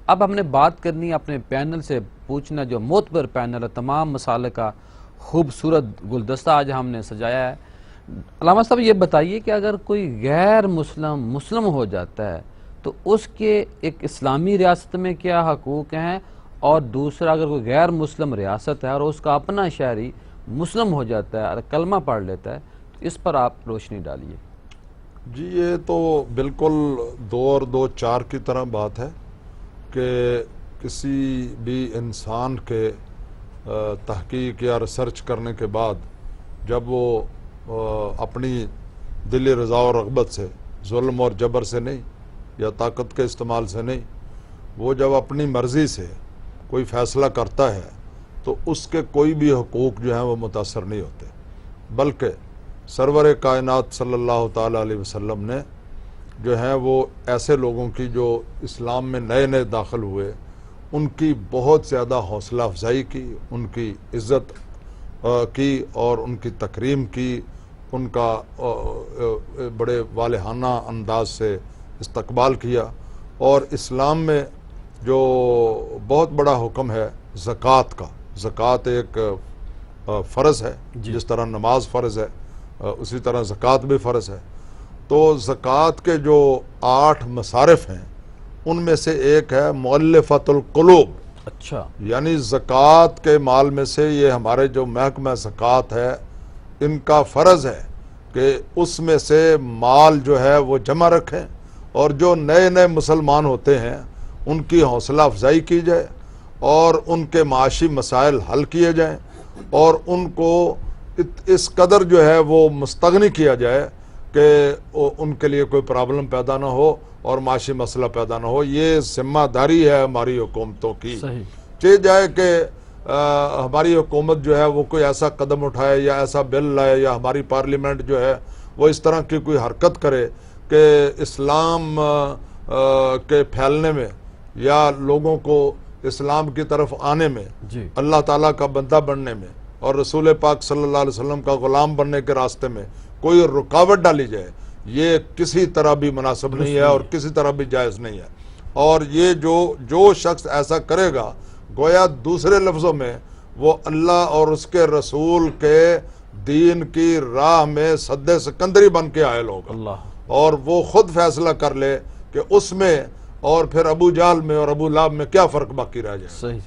اب ہم نے بات کرنی اپنے پینل سے پوچھنا، جو معتبر پینل ہے، تمام مسائل کا خوبصورت گلدستہ آج ہم نے سجایا ہے۔ علامہ صاحب یہ بتائیے کہ اگر کوئی غیر مسلم ہو جاتا ہے تو اس کے ایک اسلامی ریاست میں کیا حقوق ہیں، اور دوسرا اگر کوئی غیر مسلم ریاست ہے اور اس کا اپنا شہری مسلم ہو جاتا ہے اور کلمہ پڑھ لیتا ہے، تو اس پر آپ روشنی ڈالیے۔ جی یہ تو بالکل 2 اور 2 4 کی طرح بات ہے کہ کسی بھی انسان کے تحقیق یا ریسرچ کرنے کے بعد جب وہ اپنی دلی رضا و رغبت سے، ظلم اور جبر سے نہیں یا طاقت کے استعمال سے نہیں، وہ جب اپنی مرضی سے کوئی فیصلہ کرتا ہے تو اس کے کوئی بھی حقوق جو ہیں وہ متاثر نہیں ہوتے، بلکہ سرور کائنات صلی اللہ تعالیٰ علیہ وسلم نے جو ہیں وہ ایسے لوگوں کی جو اسلام میں نئے نئے داخل ہوئے، ان کی بہت زیادہ حوصلہ افزائی کی، ان کی عزت کی اور ان کی تکریم کی، ان کا بڑے والہانہ انداز سے استقبال کیا۔ اور اسلام میں جو بہت بڑا حکم ہے زکوٰۃ کا، زکوٰۃ ایک فرض ہے، جس طرح نماز فرض ہے اسی طرح زکوٰۃ بھی فرض ہے۔ تو زکوٰۃ کے جو 8 مصارف ہیں ان میں سے ایک ہے مؤلفۃ القلوب۔ اچھا، یعنی زکوٰۃ کے مال میں سے یہ ہمارے جو محکمہ زکوٰۃ ہے ان کا فرض ہے کہ اس میں سے مال جو ہے وہ جمع رکھیں، اور جو نئے نئے مسلمان ہوتے ہیں ان کی حوصلہ افزائی کی جائے اور ان کے معاشی مسائل حل کیے جائیں، اور ان کو اس قدر جو ہے وہ مستغنی کیا جائے کہ ان کے لیے کوئی پرابلم پیدا نہ ہو اور معاشی مسئلہ پیدا نہ ہو۔ یہ ذمہ داری ہے ہماری حکومتوں کی۔ صحیح، چاہے جائے کہ ہماری حکومت جو ہے وہ کوئی ایسا قدم اٹھائے یا ایسا بل لائے، یا ہماری پارلیمنٹ جو ہے وہ اس طرح کی کوئی حرکت کرے کہ اسلام کے پھیلنے میں یا لوگوں کو اسلام کی طرف آنے میں، جی، اللہ تعالیٰ کا بندہ بننے میں اور رسول پاک صلی اللہ علیہ وسلم کا غلام بننے کے راستے میں کوئی رکاوٹ ڈالی جائے، یہ کسی طرح بھی مناسب نہیں ہے اور کسی طرح بھی جائز نہیں ہے۔ اور یہ جو شخص ایسا کرے گا گویا دوسرے لفظوں میں وہ اللہ اور اس کے رسول کے دین کی راہ میں سد سکندری بن کے عائل ہوگا، اللہ، اور وہ خود فیصلہ کر لے کہ اس میں اور پھر ابو جہل میں اور ابو لہب میں کیا فرق باقی رہ جائے۔ صحیح۔